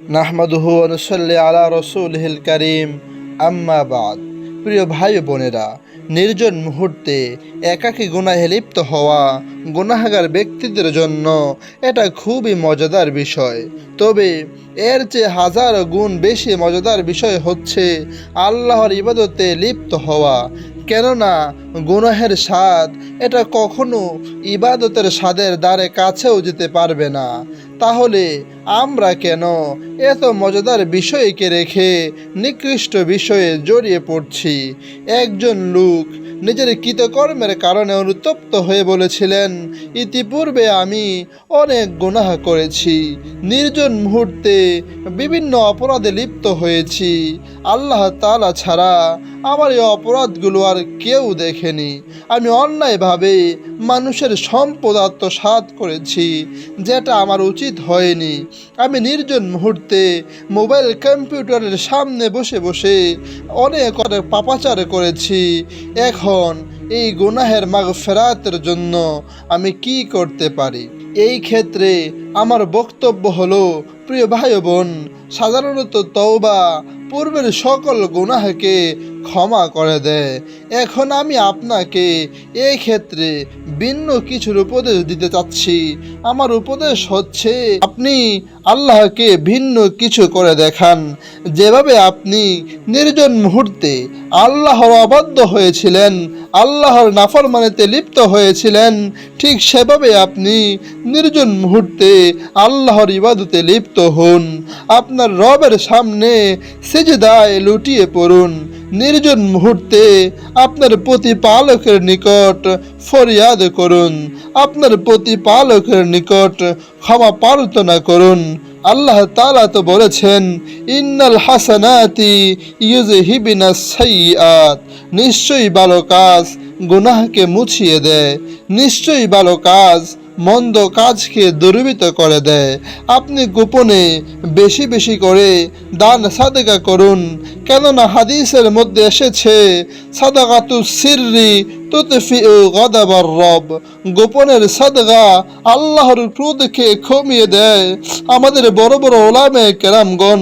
নাহমাদুহু ওয়া নুসাল্লি আলা রাসূলিহিল কারীম, আম্মা বাদ। প্রিয় ভাই বোনেরা, নির্জন মুহূর্তে একাকী গুনাহে লিপ্ত হওয়া গুনাহগার ব্যক্তিদের জন্য এটা খুবই মজাদার বিষয়। তবে এর চেয়ে হাজার গুণ বেশি মজাদার বিষয় হচ্ছে আল্লাহর ইবাদতে লিপ্ত হওয়া। কেননা গুনাহের স্বাদ এটা কখনো ইবাদতের স্বাদের দ্বারে কাছেও যেতে পারবে না। তাহলে আমরা কেন এত মজাদার বিষয়কে রেখে নিকৃষ্ট বিষয়ে জড়িয়ে পড়ছি? একজন লোক নিজের কৃতকর্মের কারণে অনুতপ্ত হয়ে বলেছিলেন, ইতিপূর্বে আমি অনেক গুনাহ করেছি, নির্জন মুহূর্তে বিভিন্ন অপরাধে লিপ্ত হয়েছি। আল্লাহ তাআলা ছাড়া আমার এই অপরাধগুলো আর কেউ দেখেনি। আমি অন্যায়ভাবে মানুষের সম্পদ আত্মসাৎ করেছি, যেটা আমার উচিত হয়নি। আমি নির্জন মুহূর্তে মোবাইল কম্পিউটারের সামনে বসে বসে অনেক পাপাচার করেছি। এখন এই গুনাহের মাগফিরাতের জন্য আমি কি করতে পারি? এই ক্ষেত্রে আমার বক্তব্য হলো, প্রিয় ভাই বোন, সাধারণত তওবা পূর্বের সকল গুনাহকে ক্ষমা করে দেয়। এখন আমি আপনাকে এই ক্ষেত্রে ভিন্ন কিছুর উপদেশ দিতে চাচ্ছি। আমার উপদেশ হচ্ছে, আপনি আল্লাহকে ভিন্ন কিছু করে দেখান। যেভাবে আপনি নির্জন মুহূর্তে আল্লাহর অবাধ্য হয়েছিলেন, আল্লাহর নাফরমানিতে লিপ্ত হয়েছিলেন, ঠিক সেভাবে আপনি নির্জন মুহূর্তে আল্লাহর ইবাদতে লিপ্ত হন। আপনার রবের সামনে সিজদায় লুটিয়ে পড়ুন। নির্জন মুহূর্তে আপনার প্রতিপালকের নিকট ফরিয়াদ করুন। আপনার প্রতিপালকের নিকট ক্ষমা প্রার্থনা করুন। আল্লাহ তাআলা তো বলেছেন, ইন্নাল হাসানাতি ইউযহিবিনাস সাইয়্যাত, নিশ্চয়ই ভালো কাজ গুনাহকে মুছিয়ে দেয়, নিশ্চয়ই ভালো কাজ মন্দ কাজকে দূরীভূত করে দেয়। আপনি গোপনে বেশি বেশি করে দান সাদকা করুন। কেননা হাদিসের মধ্যে এসেছে, সাদাকাতুস সিররি তুতফিউ গাদাবার রব, গোপনের সাদকা আল্লাহর ক্রোধকে কমিয়ে দেয়। আমাদের বড় বড় উলামায়ে কেরামগণ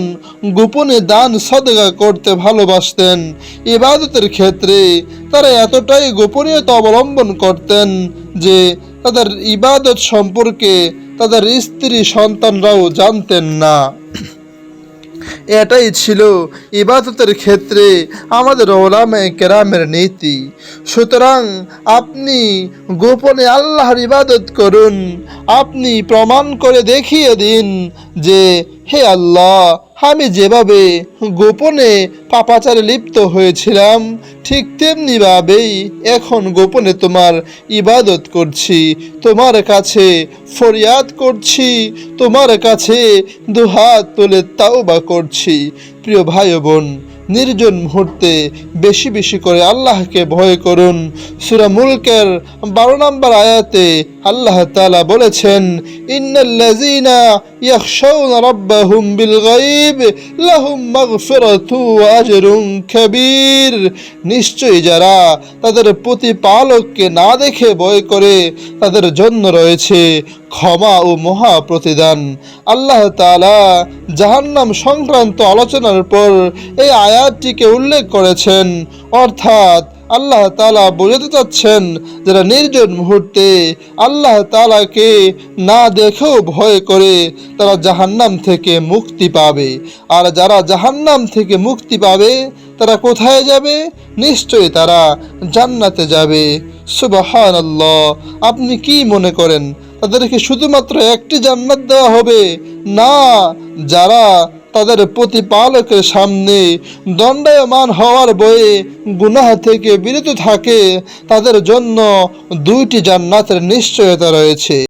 গোপনে দান সাদকা করতে ভালোবাসতেন। ইবাদতের ক্ষেত্রে তারা এতটাই গোপনীয়তা অবলম্বন করতেন যে তাদের ইবাদত সম্পর্কে তাদের স্ত্রী সন্তানরাও জানতেন না। এটাই ছিল ইবাদতের ক্ষেত্রে আমাদের উলামায়ে কেরামের নীতি। সুতরাং আপনি গোপনে আল্লাহর ইবাদত করুন। আপনি প্রমাণ করে দেখিয়ে দিন যে, হে আল্লাহ, আমি যেভাবে গোপনে পাপাচারে লিপ্ত হয়েছিলাম, ঠিক তেমনিভাবেই এখন গোপনে তোমার ইবাদত করছি, তোমার কাছে ফরিয়াদ করছি, তোমার কাছে দুহাত তুলে তাওবা করছি। প্রিয় ভাই বোন, নির্জন মুহূর্তে বেশি বেশি করে আল্লাহকে ভয় করুন। সূরা মুলকের 12 নম্বর আয়াতে আল্লাহ তাআলা বলেছেন, ইন্নাল্লাযীনা ইয়াখশাউনা রাব্বাহুম বিল গায়ব লাহুম মাগফিরাতু ওয়া আজরুন কাবীর, নিশ্চয়ই যারা তাদের প্রতিপালককে না দেখে ভয় করে তাদের জন্য রয়েছে ক্ষমা ও মহা প্রতিদান। আল্লাহ তাআলা জাহান্নাম সংক্রান্ত আলোচনার পর এই আয়াতটিকে উল্লেখ করেছেন। অর্থাৎ আল্লাহ তাআলা বোঝাতে চাচ্ছেন, যারা নির্জন মুহূর্তে আল্লাহ তাআলাকে না দেখেও ভয় করে তারা জাহান্নাম থেকে মুক্তি পাবে। আর যারা জাহান্নাম থেকে মুক্তি পাবে তারা কোথায় যাবে? নিশ্চয়ই তারা জান্নাতে যাবে। সুবহানাল্লাহ। আপনি কি মনে করেন তাদেরকে শুধুমাত্র একটি জান্নাত দেওয়া হবে? না, যারা তাদের প্রতিপালকের সামনে দণ্ডায়মান হওয়ার ভয়ে গুনাহ থেকে বিরত থাকে তাদের জন্য 2টি জান্নাতের নিশ্চয়তা রয়েছে।